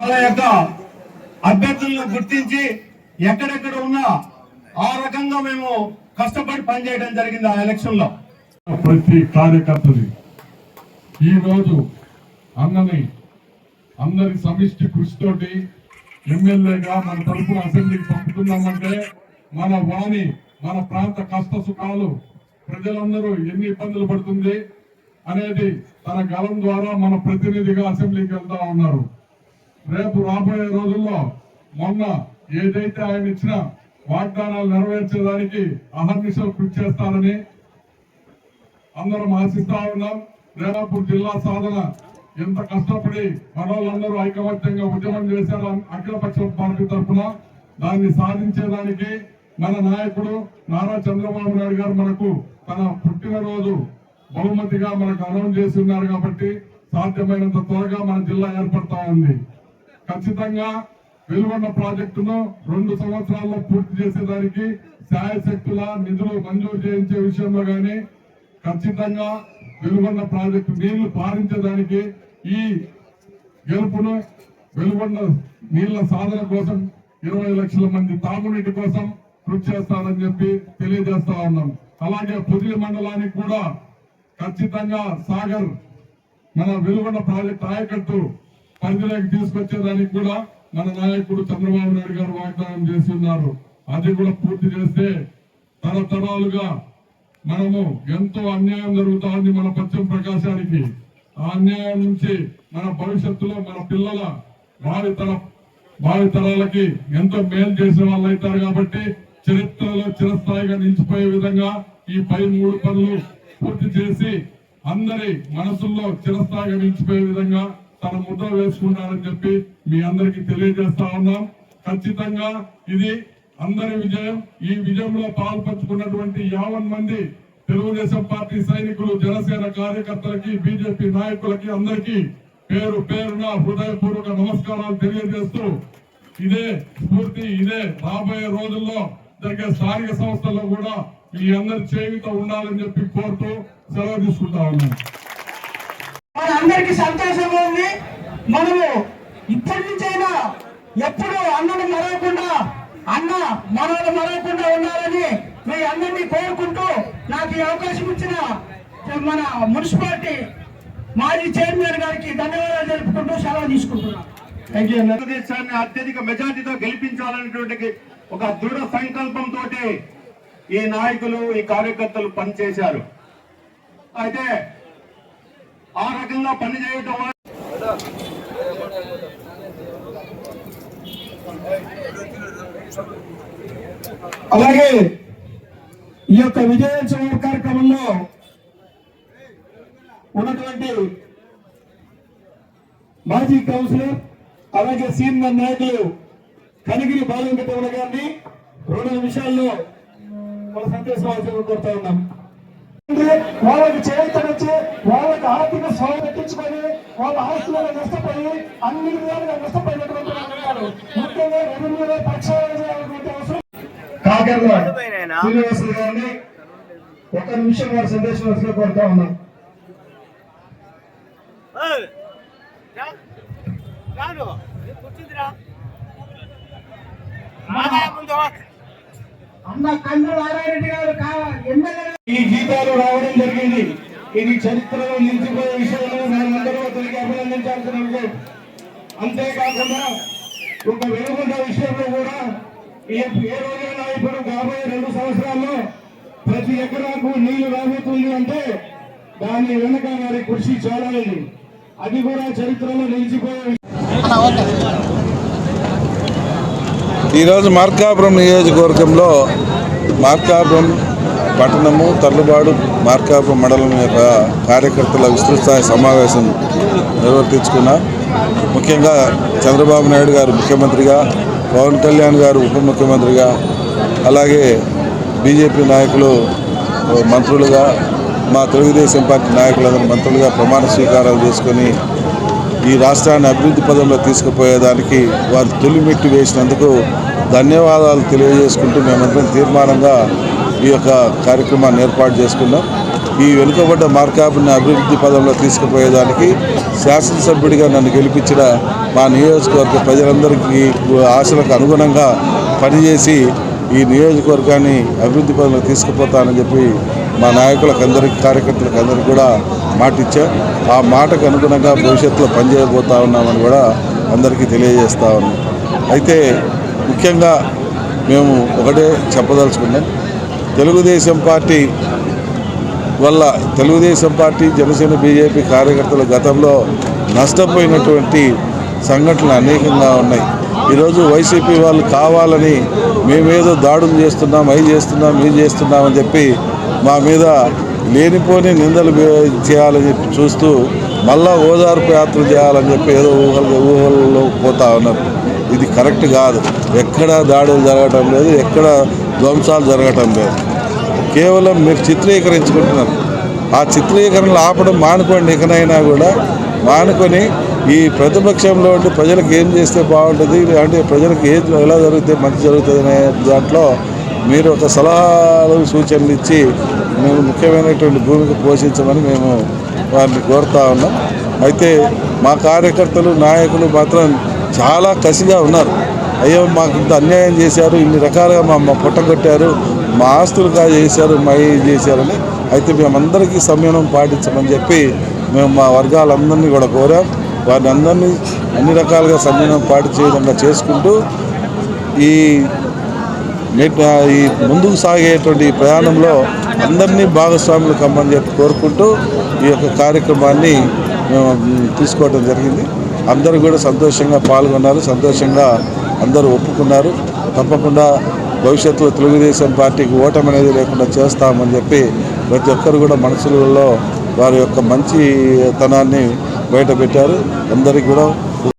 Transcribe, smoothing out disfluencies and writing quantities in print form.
వాళ్ళ యొక్క అభ్యర్థులను గుర్తించి ఎక్కడెక్కడ ఉన్నా ఆ రకంగా మేము కష్టపడి పనిచేయడం జరిగింది ఆ ఎలక్షన్ లో. ప్రతి కార్యకర్తది ఈ రోజు అన్నని అందరి సమిష్టి కృషితోటి ఎమ్మెల్యేగా మన తరఫున అసెంబ్లీకి పంపుతున్నామంటే మన వాణి మన ప్రాంత కష్ట సుఖాలు ప్రజలందరూ ఎన్ని ఇబ్బందులు పడుతుంది అనేది తన గలం ద్వారా మన ప్రతినిధిగా అసెంబ్లీకి వెళ్తా ఉన్నారు. రేపు రాబోయే రోజుల్లో మొన్న ఏదైతే ఆయన ఇచ్చిన వాగ్దానాలు నెరవేర్చేదానికి అహర్నిశలు కృషి చేస్తారని అందరం ఆశిస్తా ఉన్నాం. రేణాపూర్ జిల్లా సాధన ఎంత కష్టపడి మనోళ్ళందరూ ఐకమత్యంగా ఉద్యమం చేశారు అఖిలపక్ష పార్టీ తరఫున దాన్ని సాధించేదానికి మన నాయకుడు నారా చంద్రబాబు నాయుడు గారు మనకు తన పుట్టినరోజు బహుమతిగా మనకు అనౌన్స్ చేసి ఉన్నారు కాబట్టి సాధ్యమైనంత త్వరగా మన జిల్లా ఏర్పడతా ఉంది. ఖచ్చితంగా వెలుగొండ ప్రాజెక్టును 2 సంవత్సరాల్లో పూర్తి చేసేదానికి శాయశక్తుల నిధులు మంజూరు చేయించే విషయంలో గానీ ఖచ్చితంగా వెలుగొండ ప్రాజెక్టు నీళ్లు పారించేదానికి ఈ గెలుపును వెలుగొండ నీళ్ల సాధన కోసం 20 లక్షల మంది తాగునీటి కోసం కృషి చేస్తారని చెప్పి తెలియజేస్తా ఉన్నాం. అలాగే పొదిలి మండలానికి కూడా ఖచ్చితంగా సాగర్ మన వెలుగొండ ప్రాజెక్టు ఆయకట్టు పరిధిలోకి తీసుకొచ్చేదానికి కూడా మన నాయకుడు చంద్రబాబు నాయుడు గారు వాగ్దానం చేసి ఉన్నారు. అది కూడా పూర్తి చేస్తే తరతరాలుగా మనము ఎంతో అన్యాయం జరుగుతా ఉంది మన పశ్చిమ ప్రకాశానికి. ఆ అన్యాయం నుంచి మన భవిష్యత్తులో మన పిల్లల భావి తరాలకి ఎంతో మేలు చేసిన వాళ్ళు అవుతారు కాబట్టి చరిత్రలో చిరస్థాయిగా నిలిచిపోయే విధంగా ఈ 3 పనులు పూర్తి చేసి అందరి మనసుల్లో చిరస్థాయిగా నిలిచిపోయే విధంగా తన ముద్ర వేసుకున్నారని చెప్పి మీ అందరికి తెలియజేస్తా ఉన్నాం. ఖచ్చితంగా ఇది అందరి విజయం. ఈ విజయంలో పాల్పంచుకున్నటువంటి 50 మంది తెలుగుదేశం పార్టీ సైనికులు, జనసేన కార్యకర్తలకి, బీజేపీ నాయకులకి అందరికీ పేరు పేరున హృదయపూర్వక నమస్కారాలు తెలియజేస్తూ ఇదే స్ఫూర్తి, ఇదే రాబోయే రోజుల్లో జరిగే స్థానిక సంస్థల్లో కూడా మీ అందరి చేయుత ఉండాలని చెప్పి కోరుతూ సెలవు తీసుకుంటా ఉన్నాను. అందరికి సంతోషంగా ఉంది. మనము ఇప్పటి నుంచైనా ఎప్పుడు అన్నను మరవకుండా, అన్న మనల్ని మరవకుండా ఉండాలని మీ అందరినీ కోరుకుంటూ నాకు ఈ అవకాశం ఇచ్చిన మన మున్సిపాలిటీ మాజీ చైర్మన్ గారికి ధన్యవాదాలు తెలుపుకుంటూ సెలవు తీసుకుంటున్నాను. దేశాన్ని అత్యధిక మెజార్టీతో గెలిపించాలనేటువంటి ఒక దృఢ సంకల్పంతో ఈ నాయకులు, ఈ కార్యకర్తలు పనిచేశారు. అయితే ఆ రకంగా పనిచేయటం అలాగే ఈ యొక్క విజయోత్సవం కార్యక్రమంలో ఉన్నటువంటి మాజీ కౌన్సిలర్ అలాగే సీనియర్ నాయకులు కనిగిరి బాలవెంకటరమణ గారిని 2 నిమిషాల్లో మన సందేశం కోరుతా ఉన్నాం. వాళ్ళకి చేతనిచ్చి వాళ్ళకి ఆర్థిక స్వయం పెట్టించుకొని వాళ్ళ ఆస్తులను నష్టపోయి అన్ని విధాలుగా నష్టపోయినటువంటి వాళ్ళు ముఖ్యంగా రెవెన్యూలో పక్షాలు చేయాలన్నటువంటి అవసరం. కాకర్ల శ్రీనివాసులు గారిని 1 నిమిషం వారి సందేశం కోరుతా ఉన్నాం. అన్న కండ్రు నారాయణ గారు ఎమ్మెల్యే ఈ గీతాలు రావడం జరిగింది. ఇది చరిత్రలో నిలిచిపోయే విషయంలో మనమందరూ అతనికి అభినందించాల్సిన విషయం. అంతేకాకుండా ఒక వెలుగొండ విషయంలో కూడా ఏ రోజైనా ఇప్పుడు రాబోయే 2 సంవత్సరాల్లో ప్రతి ఎకరాకు నీళ్లు రాబోతుంది అంటే దాని వెనుక వారి కృషి చాలా ఉంది. అది కూడా చరిత్రలో నిలిచిపోయే విషయం. ఈరోజు మార్కాపురం నియోజకవర్గంలో మార్కాపురం పట్టణము, తర్లుబాడు, మార్కాపురం మండలం యొక్క కార్యకర్తల విస్తృతస్థాయి సమావేశం నిర్వర్తించుకున్నా. ముఖ్యంగా చంద్రబాబు నాయుడు గారు ముఖ్యమంత్రిగా, పవన్ కళ్యాణ్ గారు ఉప ముఖ్యమంత్రిగా, అలాగే బీజేపీ నాయకులు మంత్రులుగా, మా తెలుగుదేశం పార్టీ నాయకులందరూ మంత్రులుగా ప్రమాణ స్వీకారాలు చేసుకొని ఈ రాష్ట్రాన్ని అభివృద్ధి పదంలో తీసుకుపోయేదానికి వారు తొలిమెట్టు వేసినందుకు ధన్యవాదాలు తెలియజేసుకుంటూ మేమందరం తీర్మానంగా ఈ యొక్క కార్యక్రమాన్ని ఏర్పాటు చేసుకున్నాం. ఈ వెనుకబడ్డ మార్కాపుని అభివృద్ధి పదంలో తీసుకుపోయేదానికి శాసనసభ్యుడిగా నన్ను గెలిపించిన మా నియోజకవర్గ ప్రజలందరికీ ఆశలకు అనుగుణంగా పనిచేసి ఈ నియోజకవర్గాన్ని అభివృద్ధి పదంలో తీసుకుపోతానని చెప్పి మా నాయకులకు అందరికీ కార్యకర్తలకు అందరికీ కూడా మాట ఇచ్చా. ఆ మాటకు అనుగుణంగా భవిష్యత్తులో పనిచేయబోతా ఉన్నామని కూడా అందరికీ తెలియజేస్తా ఉన్నాం. అయితే ముఖ్యంగా మేము ఒకటే చెప్పదలుచుకున్నాం, తెలుగుదేశం పార్టీ వల్ల తెలుగుదేశం పార్టీ, జనసేన, బీజేపీ కార్యకర్తలు గతంలో నష్టపోయినటువంటి సంఘటనలు అనేకంగా ఉన్నాయి. ఈరోజు వైసీపీ వాళ్ళు కావాలని మేమేదో దాడులు చేస్తున్నాం, అవి చేస్తున్నాం, ఇది చేస్తున్నామని చెప్పి మా మీద లేనిపోని నిందలు చేయాలని చెప్పి చూస్తూ మళ్ళా ఓదార్పు యాత్ర చేయాలని చెప్పి ఏదో ఊహల్లో పోతా ఉన్నారు. ఇది కరెక్ట్ కాదు. ఎక్కడ దాడులు జరగటం లేదు, ఎక్కడ ధ్వంసాలు జరగటం లేదు. కేవలం మీరు చిత్రీకరించుకుంటున్నారు. ఆ చిత్రీకరణలు ఆపడం మానుకోండి. ఇకనైనా కూడా మానుకొని ఈ ప్రతిపక్షంలో ఉండి ప్రజలకు ఏం చేస్తే బాగుంటుంది, అంటే ప్రజలకు ఎలా జరిగితే మంచి జరుగుతుంది అనే దాంట్లో మీరు ఒక సలహాలు సూచనలు ఇచ్చి మేము ముఖ్యమైనటువంటి భూమిక పోషించమని మేము వారిని కోరుతా ఉన్నాం. అయితే మా కార్యకర్తలు, నాయకులు మాత్రం చాలా కసిగా ఉన్నారు. అయ్యో మాకు ఇంత అన్యాయం చేశారు, ఇన్ని రకాలుగా మా పొట్టగొట్టారు, మా ఆస్తులు చేశారు, మా చేశారని. అయితే మేమందరికీ సంయమనం పాటించమని చెప్పి మేము మా వర్గాలందరినీ కూడా కోరాం. వారిని అందరినీ అన్ని రకాలుగా సంయమనం పాటించే విధంగా చేసుకుంటూ ఈ ముందుకు సాగేటువంటి ప్రయాణంలో అందరినీ భాగస్వాములు కమ్మని చెప్పి కోరుకుంటూ ఈ యొక్క కార్యక్రమాన్ని మేము తీసుకోవడం జరిగింది. అందరూ కూడా సంతోషంగా పాల్గొన్నారు, సంతోషంగా అందరూ ఒప్పుకున్నారు. తప్పకుండా భవిష్యత్తులో తెలుగుదేశం పార్టీకి ఓటమి అనేది లేకుండా చేస్తామని చెప్పి ప్రతి ఒక్కరు కూడా మనసులలో వారి యొక్క మంచితనాన్ని బయటపెట్టారు. అందరికీ కూడా